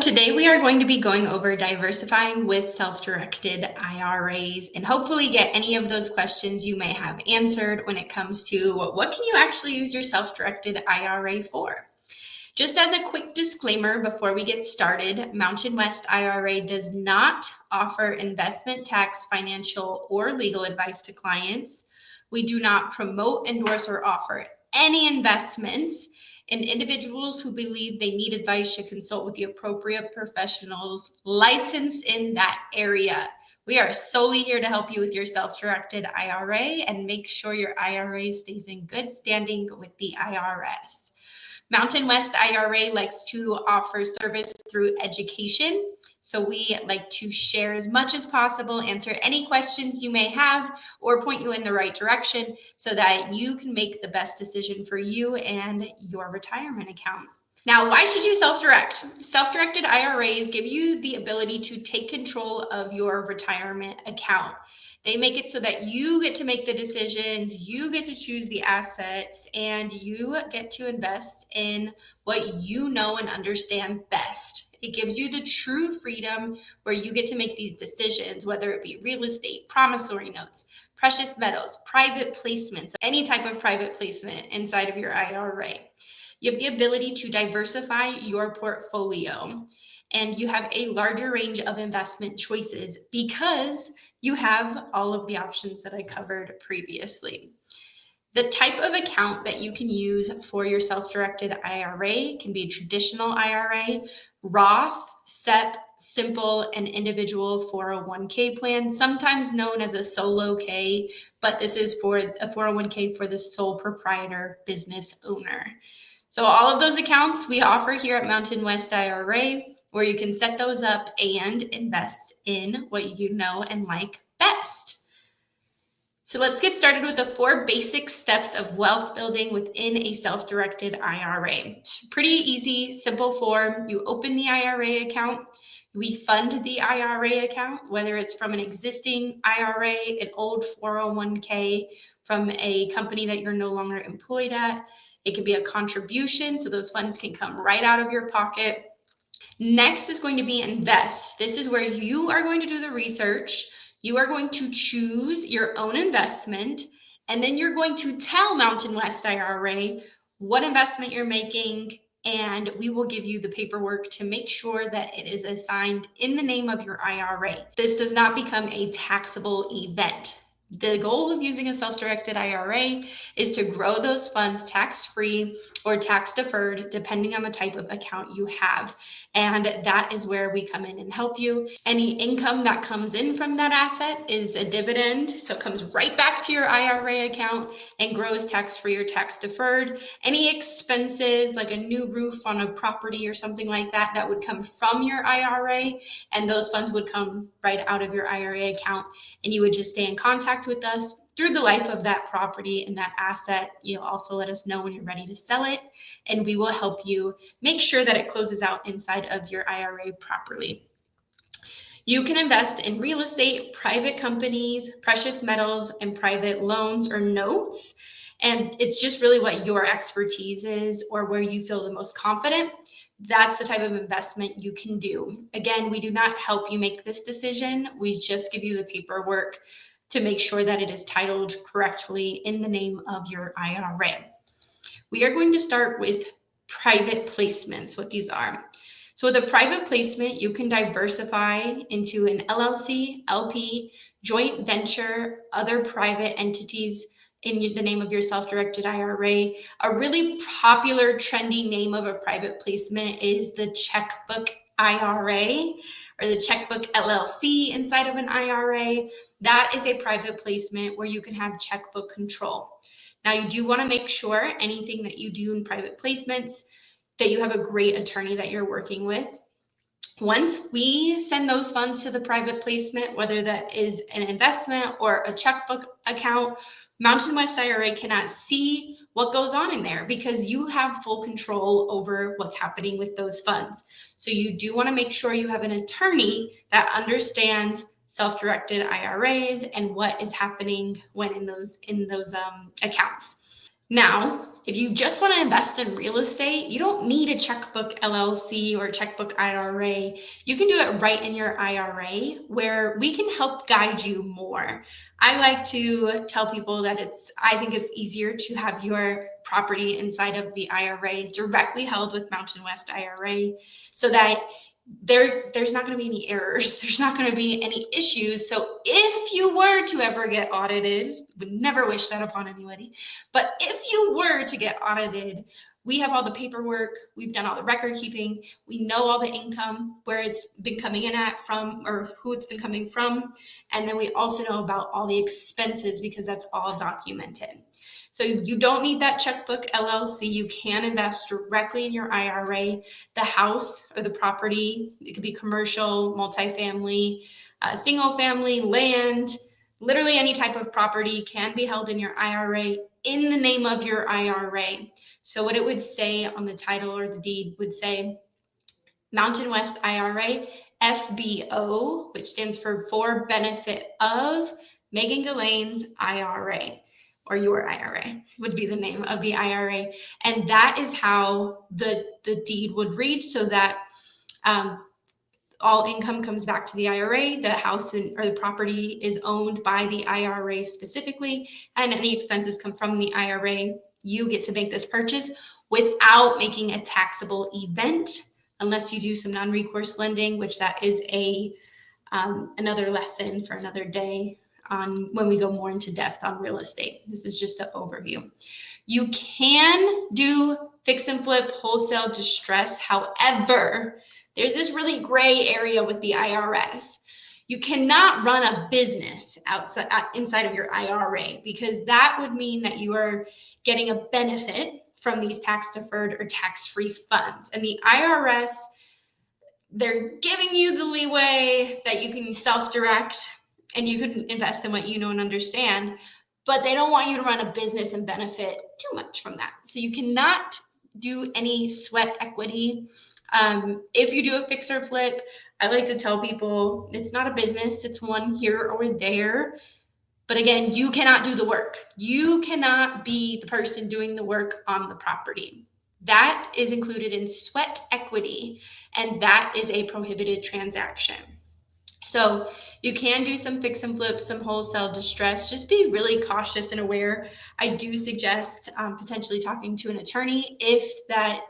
today we are going to be going over diversifying with self-directed IRAs and hopefully get any of those questions you may have answered when it comes to what can you actually use your self-directed IRA for. Just as a quick disclaimer before we get started, Mountain West IRA does not offer investment, tax, financial, or legal advice to clients. We do not promote, endorse, or offer any investments, and individuals who believe they need advice should consult with the appropriate professionals licensed in that area. We are solely here to help you with your self-directed IRA and make sure your IRA stays in good standing with the IRS. Mountain West IRA likes to offer service through education. So we like to share as much as possible, answer any questions you may have, or point you in the right direction so that you can make the best decision for you and your retirement account. Now, why should you self-direct? Self-directed IRAs give you the ability to take control of your retirement account. They make it so that you get to make the decisions, you get to choose the assets, and you get to invest in what you know and understand best. It gives you the true freedom where you get to make these decisions, whether it be real estate, promissory notes, precious metals, private placements, any type of private placement inside of your IRA. You have the ability to diversify your portfolio, and you have a larger range of investment choices because you have all of the options that I covered previously. The type of account that you can use for your self-directed IRA can be a traditional IRA, Roth, SEP, simple, and individual 401k plan, sometimes known as a solo K, but this is for a 401k for the sole proprietor business owner. So all of those accounts we offer here at Mountain West IRA, where you can set those up and invest in what you know and like best. So let's get started with the 4 basic steps of wealth building within a self-directed IRA. It's pretty easy, simple form. You open the IRA account. We fund the IRA account, whether it's from an existing IRA, an old 401k, from a company that you're no longer employed at. It could be a contribution, so those funds can come right out of your pocket. Next is going to be invest. This is where you are going to do the research. You are going to choose your own investment, and then you're going to tell Mountain West IRA what investment you're making, and we will give you the paperwork to make sure that it is assigned in the name of your IRA. This does not become a taxable event. The goal of using a self-directed IRA is to grow those funds tax-free or tax-deferred, depending on the type of account you have. And that is where we come in and help you. Any income that comes in from that asset is a dividend, so it comes right back to your IRA account and grows tax-free or tax-deferred. Any expenses, like a new roof on a property or something like that, that would come from your IRA, and those funds would come right out of your IRA account, and you would just stay in contact with us through the life of that property and that asset. You'll also let us know when you're ready to sell it, and we will help you make sure that it closes out inside of your IRA properly. You can invest in real estate, private companies, precious metals, and private loans or notes. And it's just really what your expertise is or where you feel the most confident. That's the type of investment you can do. Again, we do not help you make this decision. We just give you the paperwork to make sure that it is titled correctly in the name of your IRA. We are going to start with private placements, what these are. So with a private placement, you can diversify into an LLC, LP, joint venture, other private entities in the name of your self-directed IRA. A really popular, trendy name of a private placement is the checkbook IRA or the checkbook LLC inside of an IRA. That is a private placement where you can have checkbook control. Now, you do want to make sure anything that you do in private placements that you have a great attorney that you're working with. Once we send those funds to the private placement, whether that is an investment or a checkbook account, Mountain West IRA cannot see what goes on in there because you have full control over what's happening with those funds. So you do want to make sure you have an attorney that understands self-directed IRAs and what is happening when in those accounts. Now, If you just want to invest in real estate, you don't need a checkbook LLC or checkbook IRA. You can do it right in your IRA, where we can help guide you more. I like to tell people that I think it's easier to have your property inside of the IRA directly held with Mountain West IRA, so that there's not going to be any errors. There's not going to be any issues. So if you were to ever get audited, would never wish that upon anybody, but if you were to get audited, we have all the paperwork, we've done all the record keeping, we know all the income, where it's been coming in at from, or who it's been coming from. And then we also know about all the expenses, because that's all documented. So you don't need that checkbook LLC. You can invest directly in your IRA. The house or the property, it could be commercial, multifamily, single family, land, literally any type of property can be held in your IRA in the name of your IRA. So what it would say on the title or the deed would say Mountain West IRA, FBO, which stands for benefit of Megan Ghislaine's IRA, or your IRA would be the name of the IRA. And that is how the deed would read, so that all income comes back to the IRA. The house or the property is owned by the IRA specifically, and any expenses come from the IRA. You get to make this purchase without making a taxable event, unless you do some non-recourse lending, which that is another lesson for another day on when we go more into depth on real estate. This is just an overview. You can do fix and flip, wholesale, distress. However, there's this really gray area with the IRS. You cannot run a business inside of your IRA, because that would mean that you are getting a benefit from these tax-deferred or tax-free funds. And the IRS, they're giving you the leeway that you can self-direct and you can invest in what you know and understand, but they don't want you to run a business and benefit too much from that. So you cannot do any sweat equity. If you do a fix or flip, I like to tell people it's not a business, it's one here or there. But again, you cannot do the work. You cannot be the person doing the work on the property. That is included in sweat equity, and that is a prohibited transaction. So you can do some fix and flip, some wholesale distress. Just be really cautious and aware. I do suggest potentially talking to an attorney if that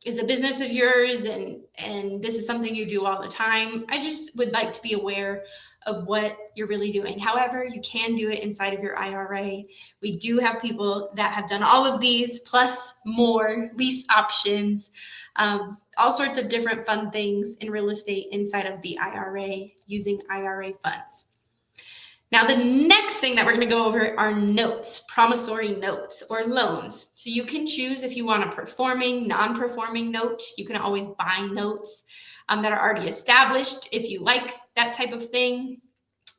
is a business of yours and this is something you do all the time. I just would like to be aware of what you're really doing. However, you can do it inside of your IRA. We do have people that have done all of these plus more lease options, all sorts of different fun things in real estate inside of the IRA using IRA funds. Now, the next thing that we're going to go over are notes, promissory notes or loans. So you can choose if you want a performing, non-performing note. You can always buy notes that are already established if you like that type of thing.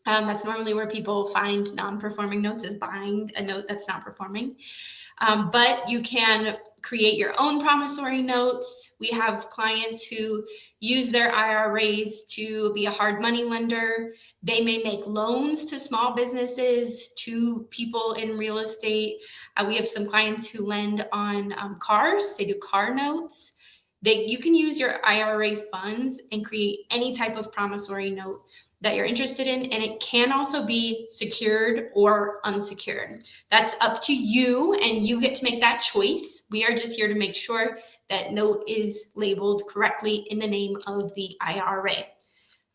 That's normally where people find non-performing notes, is buying a note that's not performing. But you can create your own promissory notes. We have clients who use their IRAs to be a hard money lender. They may make loans to small businesses, to people in real estate. We have some clients who lend on cars. They do car notes. You can use your IRA funds and create any type of promissory note that you're interested in, and it can also be secured or unsecured. That's up to you, and you get to make that choice. We are just here to make sure that note is labeled correctly in the name of the IRA.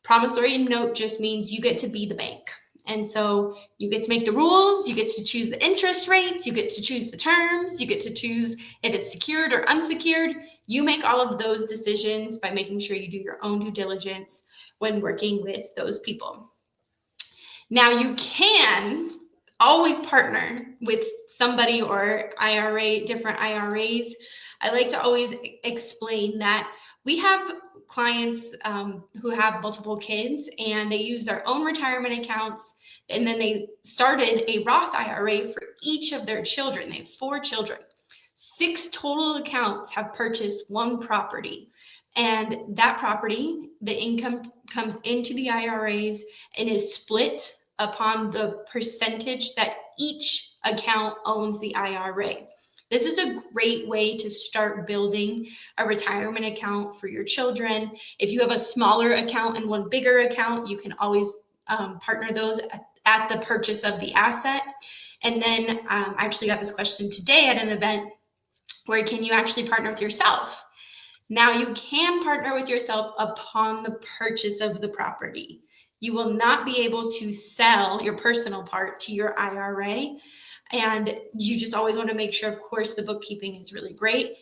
Promissory note just means you get to be the bank. And so you get to make the rules, you get to choose the interest rates, you get to choose the terms, you get to choose if it's secured or unsecured. You make all of those decisions by making sure you do your own due diligence when working with those people. Now, you can always partner with somebody or different IRAs. I like to always explain that we have clients who have multiple kids, and they use their own retirement accounts, and then they started a Roth IRA for each of their children. They have 4 children. 6 total accounts have purchased one property, and that property, the income comes into the IRAs and is split upon the percentage that each account owns the IRA. This is a great way to start building a retirement account for your children. If you have a smaller account and one bigger account, you can always partner those at the purchase of the asset. And then I actually got this question today at an event where can you actually partner with yourself? Now you can partner with yourself upon the purchase of the property. You will not be able to sell your personal part to your IRA. And you just always want to make sure, of course, the bookkeeping is really great.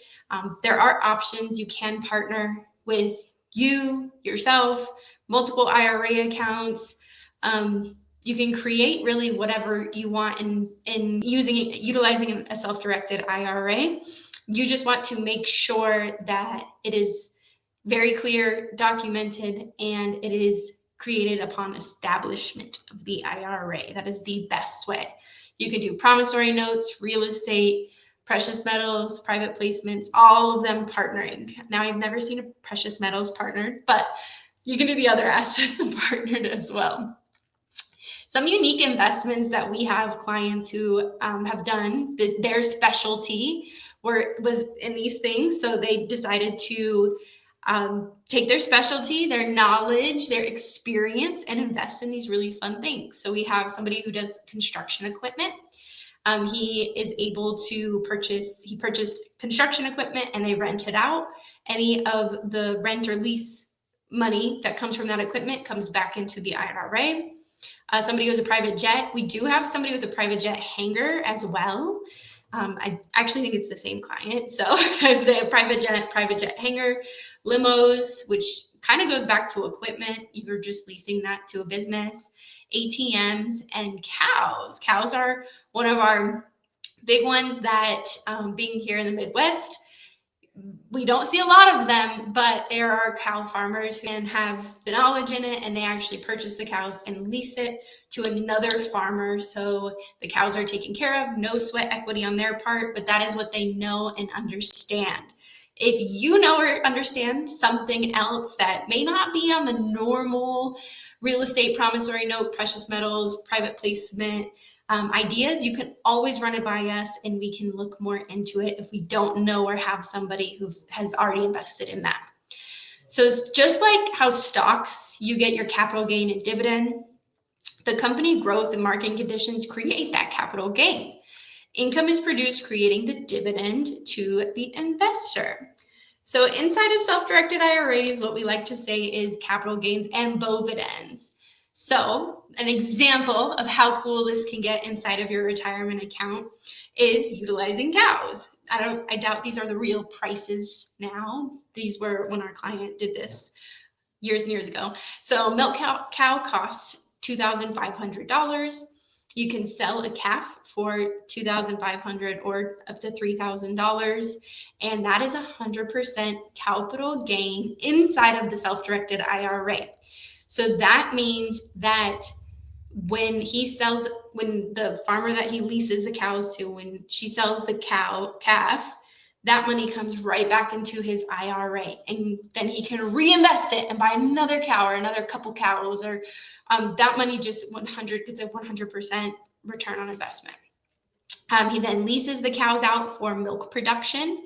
There are options. You can partner with yourself, multiple IRA accounts. You can create really whatever you want in utilizing a self-directed IRA. You just want to make sure that it is very clear, documented, and it is created upon establishment of the IRA. That is the best way. You could do promissory notes, real estate, precious metals, private placements, all of them partnering. Now, I've never seen a precious metals partnered, but you can do the other assets partnered as well. Some unique investments that we have clients who have done, their specialty was in these things. So they decided to take their specialty, their knowledge, their experience, and invest in these really fun things. So we have somebody who does construction equipment. He is able to purchased construction equipment and they rent it out. Any of the rent or lease money that comes from that equipment comes back into the IRA. Somebody who has a private jet. We do have somebody with a private jet hangar as well. I actually think it's the same client. So the private jet hangar, limos, which kind of goes back to equipment. You're just leasing that to a business, ATMs, and cows. Cows are one of our big ones that being here in the Midwest, we don't see a lot of them, but there are cow farmers who can have the knowledge in it and they actually purchase the cows and lease it to another farmer. So the cows are taken care of, no sweat equity on their part, but that is what they know and understand. If you know or understand something else that may not be on the normal real estate, promissory note, precious metals, private placement, ideas, you can always run it by us and we can look more into it if we don't know or have somebody who has already invested in that. So it's just like how stocks, you get your capital gain and dividend, the company growth and market conditions create that capital gain. Income is produced creating the dividend to the investor. So inside of self-directed IRAs, what we like to say is capital gains and dividends. So an example of how cool this can get inside of your retirement account is utilizing cows. I doubt these are the real prices now. These were when our client did this years and years ago. So milk cow costs $2,500. You can sell a calf for $2,500 or up to $3,000. And that is 100% capital gain inside of the self-directed IRA. So that means that when the farmer that he leases the cows to, when she sells the calf, that money comes right back into his IRA, and then he can reinvest it and buy another cow or another couple cows, or that money gets a 100% return on investment. He then leases the cows out for milk production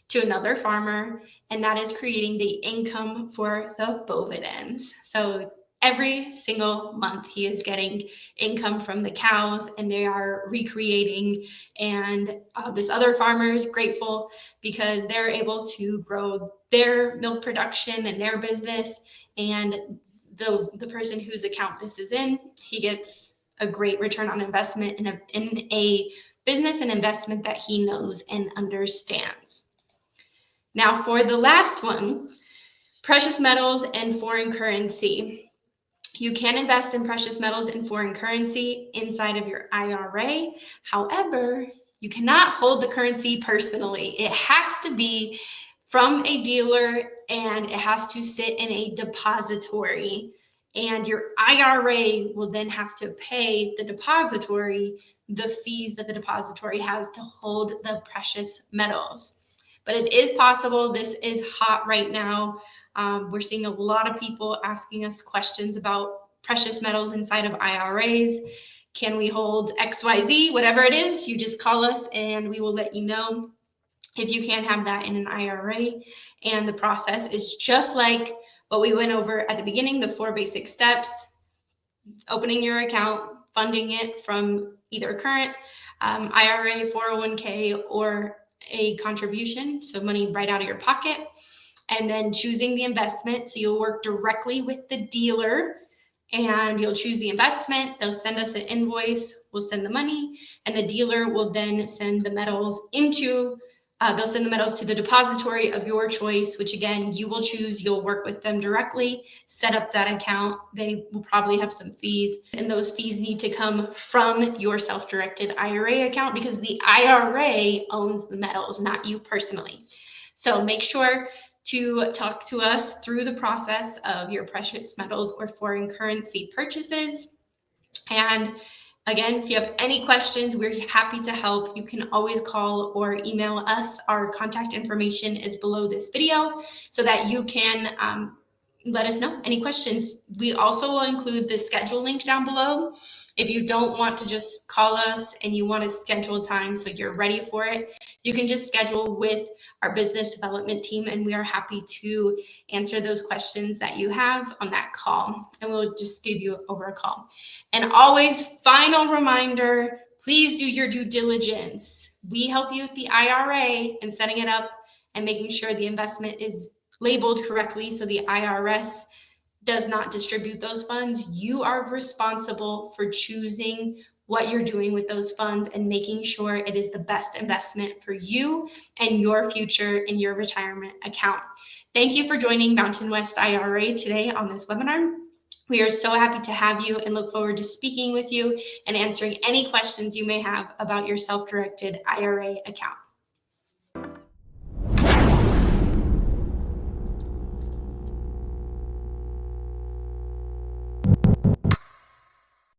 to another farmer, and that is creating the income for the dividends. So every single month he is getting income from the cows and they are recreating, and this other farmer is grateful because they're able to grow their milk production and their business, and the person whose account this is in, he gets a great return on investment in a business and investment that he knows and understands. Now for the last one, precious metals and foreign currency. You can invest in precious metals and foreign currency inside of your IRA. However, you cannot hold the currency personally. It has to be from a dealer and it has to sit in a depository. And your IRA will then have to pay the depository the fees that the depository has to hold the precious metals. But it is possible. This is hot right now. We're seeing a lot of people asking us questions about precious metals inside of IRAs. can we hold XYZ, whatever it is, you just call us and we will let you know if you can have that in an IRA. And the process is just like what we went over at the beginning, the 4 basic steps: opening your account, funding it from either current IRA, 401k, or a contribution, so money right out of your pocket, and then choosing the investment. So you'll work directly with the dealer and you'll choose the investment. They'll send us an invoice, we'll send the money, and the dealer will then send the metals they'll send the metals to the depository of your choice, which again, you will choose. You'll work with them directly, set up that account. They will probably have some fees, and those fees need to come from your self-directed IRA account because the IRA owns the metals, not you personally. So make sure to talk to us through the process of your precious metals or foreign currency purchases. And again, if you have any questions, we're happy to help. You can always call or email us. Our contact information is below this video so that you can let us know any questions. We also will include the schedule link down below. If you don't want to just call us and you want to schedule time so you're ready for it, you can just schedule with our business development team, and we are happy to answer those questions that you have on that call, and we'll just give you over a call. And always, final reminder, please do your due diligence. We help you with the IRA and setting it up and making sure the investment is labeled correctly so the IRS does not distribute those funds. You are responsible for choosing what you're doing with those funds and making sure it is the best investment for you and your future in your retirement account. Thank you for joining Mountain West IRA today on this webinar. We are so happy to have you and look forward to speaking with you and answering any questions you may have about your self-directed IRA account.